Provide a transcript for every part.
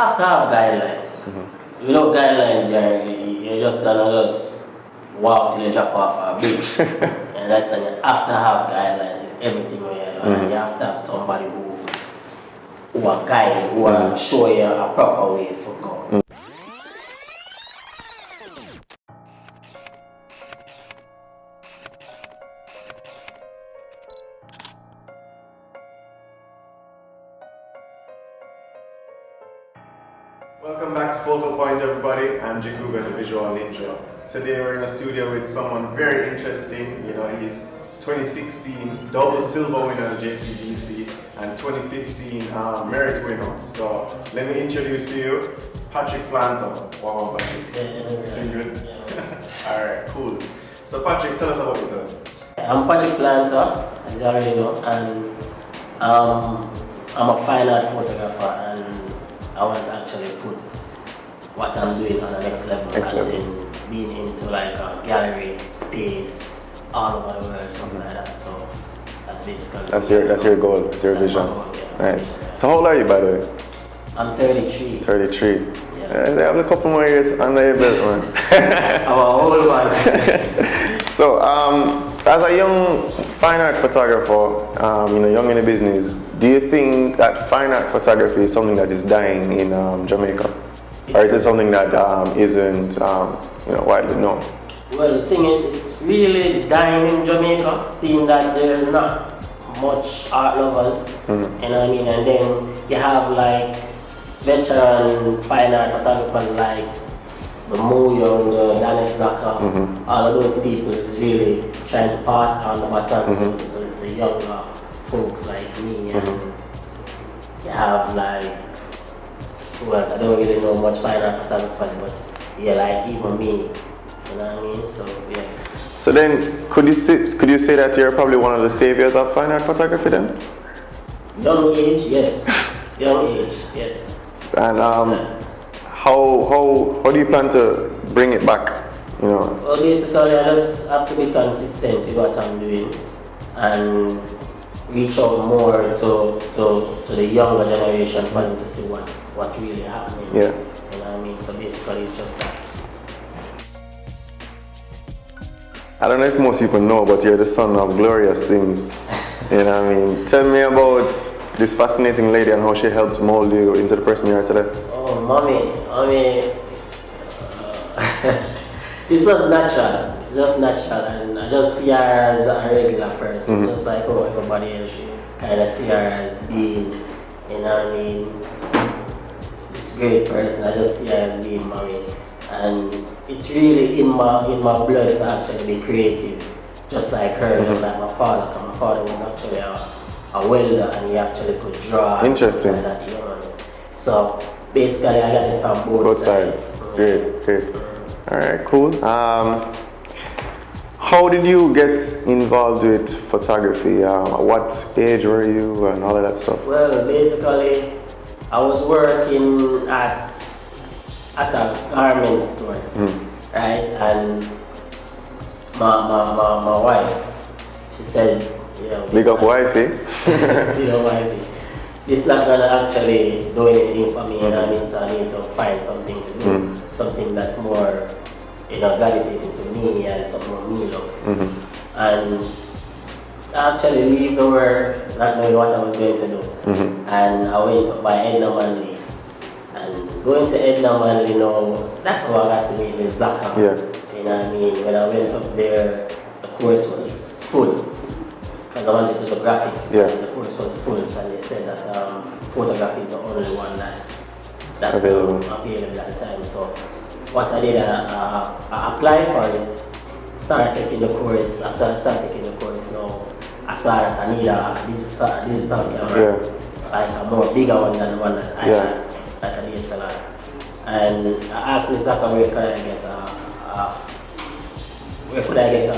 have to have guidelines. Without guidelines, you're just gonna just walk till you drop off a bridge. And that's when you have to have guidelines in everything where you're doing. And you have to have somebody who are guiding, who are show you a proper way for going. Welcome back to Focal Point, everybody. I'm Jik-Reuben, the visual ninja. Today we're in a studio with someone very interesting. You know, he's 2016 double silver winner at JCBC and 2015 merit winner. So let me introduce to you Patrick Planter. Welcome, Patrick. Doing good? All right, cool. So Patrick, tell us about yourself. I'm Patrick Planter, as you already know, and I'm a fine art photographer, and I want to actually put what I'm doing on the next level, as in being into like a gallery space all over the world, something like that. So that's basically that's your goal, that's your vision. Goal, yeah, right. vision, yeah. So how old are you, by the way? I'm 33. 33. Yeah. They have a couple more years under your belt, man. I'm an old one. So as a young fine art photographer, young in the business, do you think that fine art photography is something that is dying in Jamaica? Or is it something that isn't widely known? Well, the thing is, it's really dying in Jamaica, seeing that there's not much art lovers, you know what I mean? And then you have like veteran fine art photographers like the Mo Young, the Daniel Zaka, all of those people is really trying to pass on the baton to younger folks like me. And you have like, well, I don't really know much fine art photographers, but yeah, like even me, you know what I mean? So yeah. So then, could you say that you're probably one of the saviors of fine art photography then? Young age, yes. Young age, yes. And how do you plan to bring it back? You know. Well, basically, I just have to be consistent with what I'm doing and reach out more to the younger generation for them to see what's really happening. Yeah. You know what I mean? So basically, it's just that. I don't know if most people know, but you're the son of Gloria Sims. You know what I mean? Tell me about this fascinating lady and how she helped mold you into the person you are today. Oh, mommy, it's just natural. It's just natural, and I just see her as a regular person, just like how everybody else kind of see her as being, you know what I mean, this great person. I just see her as being mommy. And it's really in my blood to actually be creative, just like her, just like my father. Because my father was actually a welder, and he actually could draw. Interesting. Like that, you know. So basically, I got it from both sides. Great. All right, cool. How did you get involved with photography? What age were you, and all of that stuff? Well, basically, I was working at a garment store, right? And my wife, she said, Big up wifey. Wifey, it's not gonna actually do anything for me, you know what I mean? So I need to find something to do, something that's more, gravitating to me and something more me love. And I actually leave the work not knowing what I was going to do. And I went by Edna Manley. And going to Edna Manley, that's how I got to meet with Zaka. Yeah. You know what I mean? When I went up there, the course was full. Because I wanted to do graphics. Yeah. The course was full, so they said that photography is the only one that's available at the time. So what I did, I applied for it, started taking the course. After I started taking the course, I saw that I need a digital camera, like a more bigger one than the one that I had, like a DSLR. And I asked Ms. Zaka, where could I get a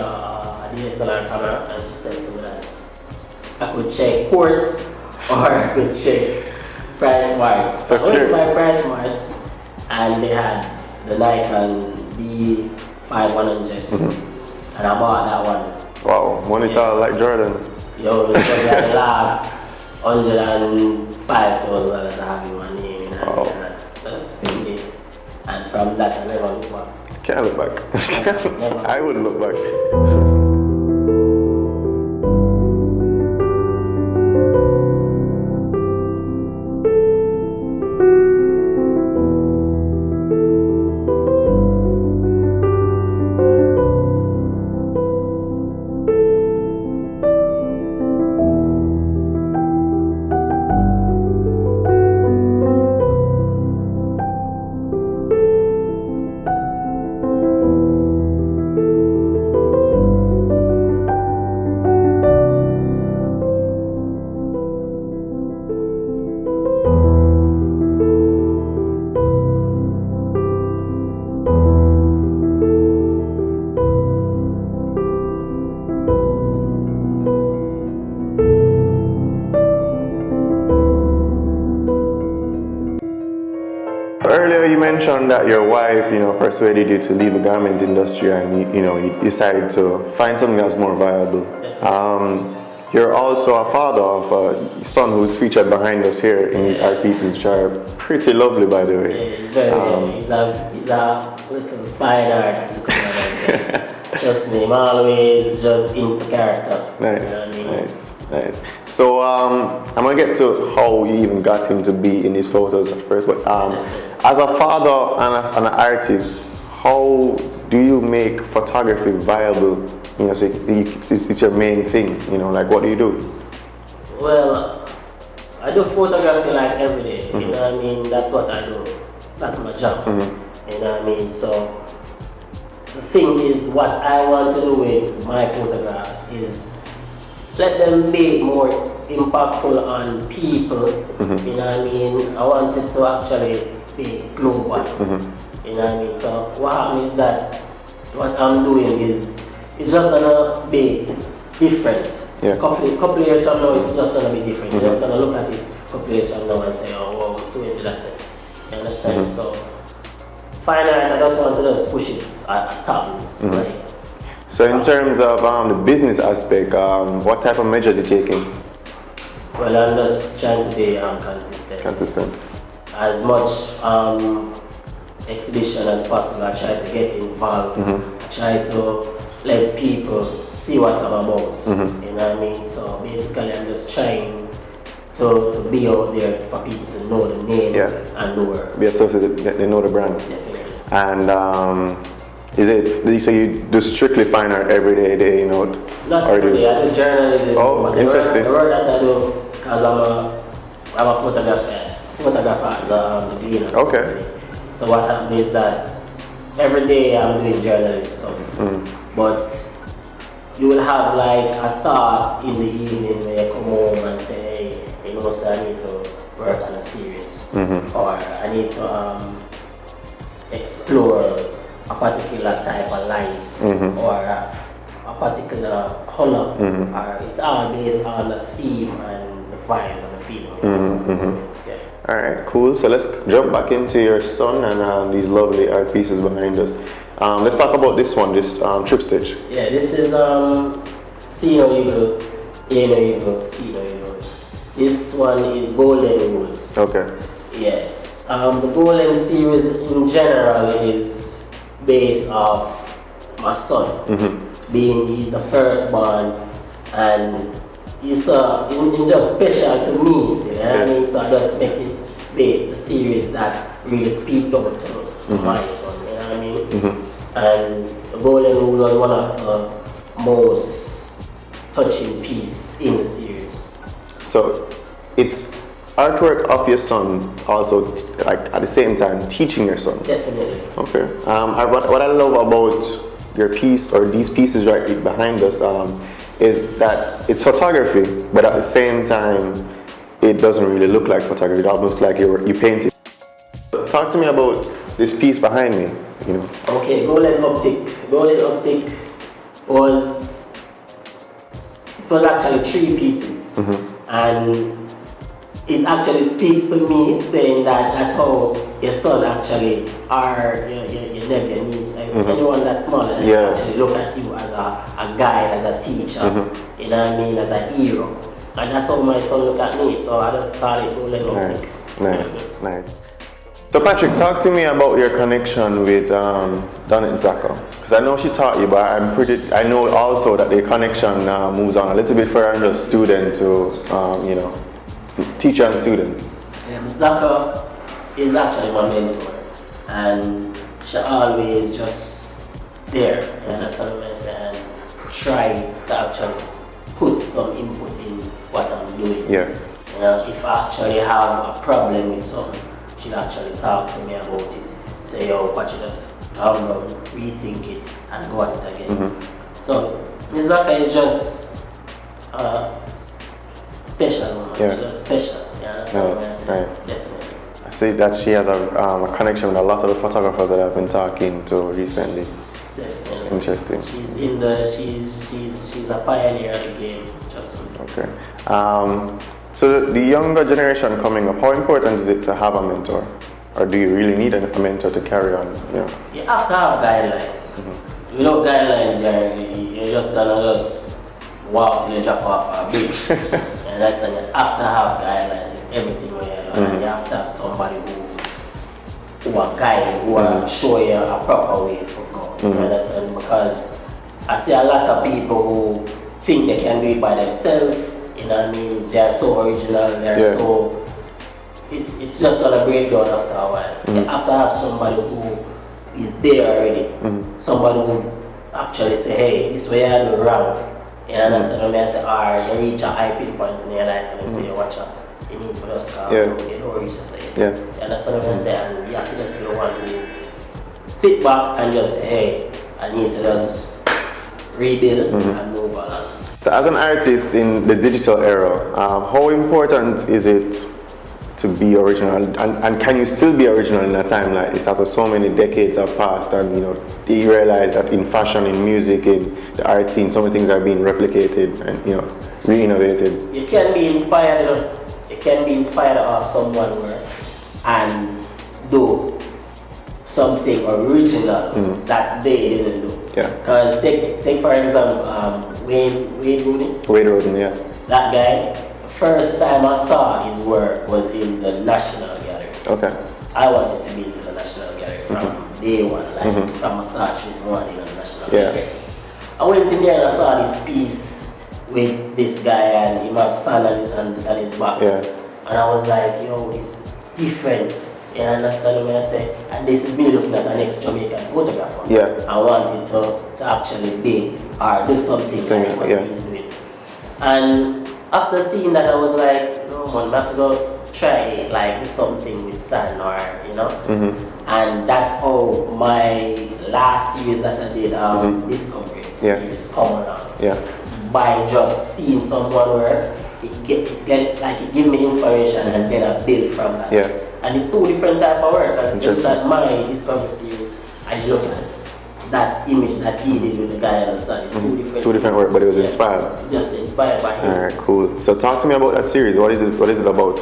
DSLR camera? And she said to me that I could check ports or I could check Price Mart. So I went to my Price Mart, and they had the Nikon D5100, and I bought that one. Wow, monitor like Jordan. It was like the last $105,000 I have in my name. Wow. from that I never look back. Can't look back. Never. I wouldn't look back. Earlier you mentioned that your wife, persuaded you to leave the garment industry and, you decided to find something that's more viable. You're also a father of a son who's featured behind us here in these art pieces, which are pretty lovely, by the way. Yeah, he's very, he's a little fine art. Trust me, I'm always just into character. Nice, you know what I mean? nice. So I'm gonna get to how you even got him to be in these photos at first, but as a father and an artist, how do you make photography viable? So it's your main thing. Like what do you do? Well, I do photography like every day. You know what I mean? That's what I do. That's my job. You know what I mean? So the thing is, what I want to do with my photographs is let them be more impactful on people. You know what I mean? I want it to actually be global. You know what I mean? So what happens is that what I'm doing is it's just gonna be different. Yeah. Couple years from now, it's just gonna be different. You're just gonna look at it a couple years from now and say, oh wow, so when did I say? You understand? So fine art, I just want to just push it at top. Right? So in terms of the business aspect, what type of measures are you taking? Well, I'm just trying to be consistent. As much exhibition as possible, I try to get involved. I try to let people see what I'm about. You know what I mean? So basically, I'm just trying to be out there for people to know the name and the work. Be associated, they know the brand. Definitely. And is it, so you do strictly fine art every day, Not every day, I do journalism. Oh, interesting. The work that I do, because I'm a photographer at the Gleaner. Okay. So what happens is that every day I'm doing journalist stuff. But you will have like a thought in the evening when you come home and say, hey, so I need to work on a series. Or I need to explore a particular type of light or a particular color, or it's all based on the theme and the vibes and the feeling. All right, cool. So let's jump back into your son and these lovely art pieces behind us. Let's talk about this one, this trip stitch. Yeah, this is See No Evil, Hear No Evil, Speak No Evil. This one is Golden Rules. Okay. Yeah. The Golden series in general is based off my son, being he's the firstborn, and he's just special to me still. You know what I mean? So I just make it be the series that really speak out to my son. You know what I mean? And the Golden Rule was one of the most touching piece in the series. So it's artwork of your son, also like at the same time teaching your son. Definitely. Okay. What I love about your piece or these pieces right behind us is that it's photography, but at the same time it doesn't really look like photography. It almost looks like you painted. Talk to me about this piece behind me. Okay, Golden Optic. Golden Optic was actually 3 pieces, and it actually speaks to me, saying that that's how your son actually, or your nephew, your niece, anyone that's smaller, actually look at you as a guide, as a teacher, you know what I mean, as a hero. And that's how my son look at me, so I just call it Golden Optic. Nice. So Patrick, talk to me about your connection with Donette Zacco. Because I know she taught you, but I know also that the connection moves on a little bit further than just student to, teacher and student. Zacco is actually my mentor, and she always just there, you understand what I'm saying, and try to actually put some input in what I'm doing. Yeah. If I actually have a problem with something, she'll actually talk to me about it. Say, yo, watch it, just calm down, rethink it, and go at it again. So, Ms. Zacco is just special woman. Yeah. She's just special. Nice. Definitely. I see that she has a connection with a lot of the photographers that I've been talking to recently. Definitely. Interesting. She's a pioneer of the game. Just okay. So the younger generation coming up, how important is it to have a mentor? Or do you really need a mentor to carry on? Yeah. You have to have guidelines. Without guidelines, you're just gonna just walk till you drop off a beach. And that's the you have to have guidelines in everything where you're doing. And you have to have somebody who will guide you, who will show you a proper way to go. You understand? Because I see a lot of people who think they can do it by themselves. You know what I mean? They're so original, they're so... It's just gonna break down after a while. You have to have somebody who is there already. Somebody who actually say, hey, this way I do wrong. You understand what I mean? I say, you reach a high pinpoint in your life and then say, watch out. You need for us to you don't reach the same. You understand what I'm saying? And you have to just be the one who sit back and just say, hey, I need to just rebuild and move along. So as an artist in the digital era, how important is it to be original? And can you still be original in a time like this after so many decades have passed and you realize that in fashion, in music, in the art scene, so many things are being replicated and re-innovated? You can be inspired. You can be inspired of someone and do something original that they didn't do. Because take for example Wade Roden. Yeah. That guy, first time I saw his work was in the National Gallery. Okay. I wanted to be into the National Gallery from day one, from a start with one in the National Gallery. I went in there and I saw this piece with this guy and him have sun and his back. And I was like, yo, it's different. You understand what I say? And this is me looking at an ex-Jamaican photographer. I wanted to actually be or do something like what he's doing. And after seeing that, I was like, no man, I have to go try do something with sand or And that's how my last series that I did, Discovery series, come along. By just seeing someone work, it give me inspiration and then I build from that. And it's two different type of work. And it's that my Discovery series, I look at that image that he did with the guy on the side. It's two different work, but it was inspired. Just inspired by him. Alright, cool. So talk to me about that series. What is it about?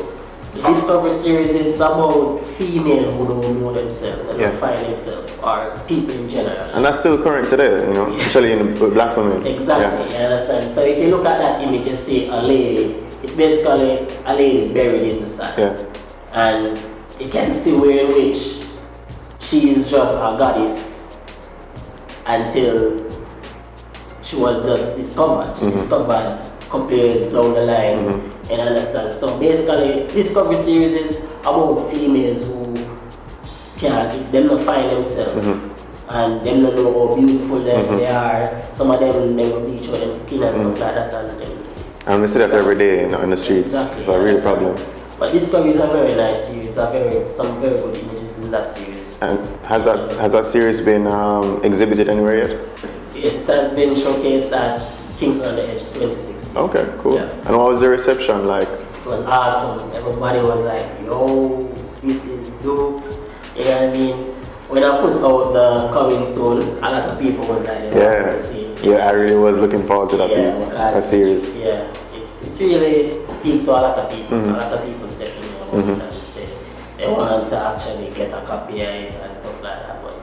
The Discovery series, it's about females who don't know themselves and don't find themselves, or people in general. And that's still current today, especially in black women. Exactly, you understand? So if you look at that image, you see a lady, it's basically a lady buried in the sand. And you can see where in which she is just a goddess until she was just discovered. She discovered a couple years down the line. You understand? So basically, Discovery series is about females who them not find themselves and them not know how beautiful they are. Some of them will bleach out their skin and stuff like that. And we see that every day in the streets. Exactly, it's a real problem. But Discovery is a very nice series. Some very good images in that series. And has that series been exhibited anywhere yet? Yes, it has been showcased at Kingston on the Edge 2016. Okay, cool. And what was the reception like? It was awesome. Everybody was like, yo, this is dope. You know what I mean? When I put out the coming soon, a lot of people was like, they wanted to see it. I really was looking forward to that series. It really speaks to a lot of people. A lot of people stepping in and say they want to actually get a copy of it and stuff like that. But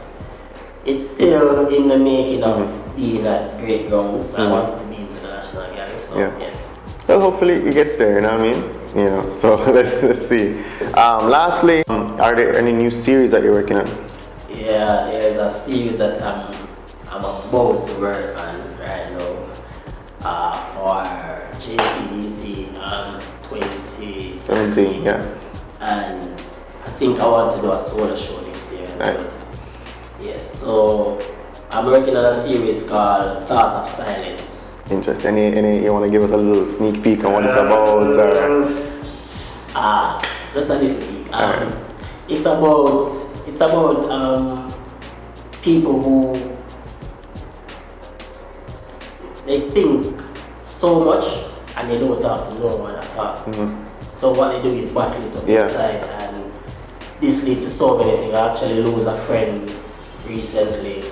it's still in the making of being at great grounds. I wanted to be into the National Gallery, so yes. Well, hopefully it gets there, you know what I mean? you know. So let's see. Lastly, are there any new series that you're working on? Yeah, there's a series that I'm about to work on right now for JCDC 2017. Yeah. And I think I want to do a solo show next year. Nice. Yes, so I'm working on a series called Thought of Silence. Interesting. Any you want to give us a little sneak peek on what it's about? Just a little peek. It's about people who they think so much and they don't talk to no one at all. So what they do is bottle it up inside, and this leads to so many things. I actually lose a friend recently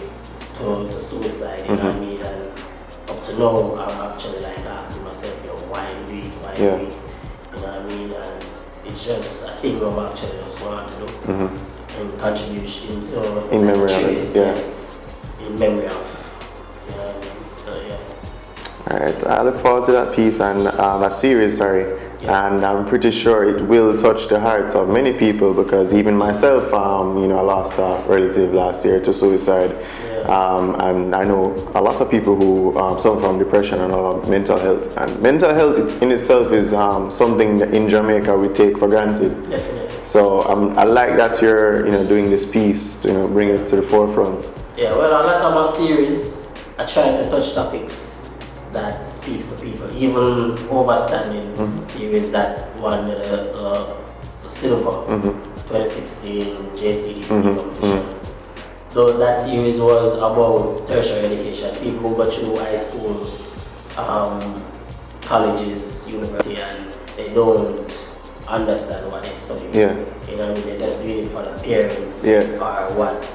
to suicide, you know what I mean? And up to now, I'm actually like asking myself, you know, why do it, why do it, you know what I mean? And it's just a thing I'm actually just want to do in contribution, so in memory of it, in memory of, you know what I mean? So yeah. Alright, I look forward to that piece and that series, and I'm pretty sure it will touch the hearts of many people, because even myself, you know, I lost a relative last year to suicide, and I know a lot of people who suffer from depression and mental health. And mental health in itself is something that in Jamaica we take for granted. Definitely. So I like that you're, you know, doing this piece to, you know, bring it to the forefront. Yeah, well, a lot of my series, I try to touch topics that speaks to people. Even Overstanding series that won the silver 2016 JCDC competition. So that series was about tertiary education. People who go through high school, colleges, university, and they don't understand what they study. You know what I mean? They're just doing it for the parents or what,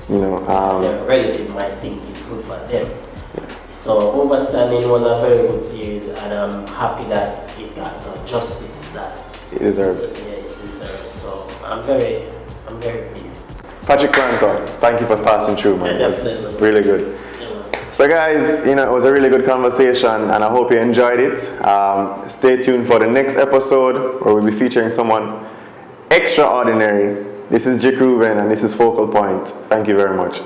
you know, their relative might think is good for them. So Overstanding was a very good series, and I'm happy that it got the justice that it deserved. It deserved. So I'm very pleased. Patrick Cranton, thank you for passing through, man. Yeah, definitely. Really good. So guys, you know, it was a really good conversation, and I hope you enjoyed it. Stay tuned for the next episode where we'll be featuring someone extraordinary. This is Jik-Reuben, and this is Focal Point. Thank you very much.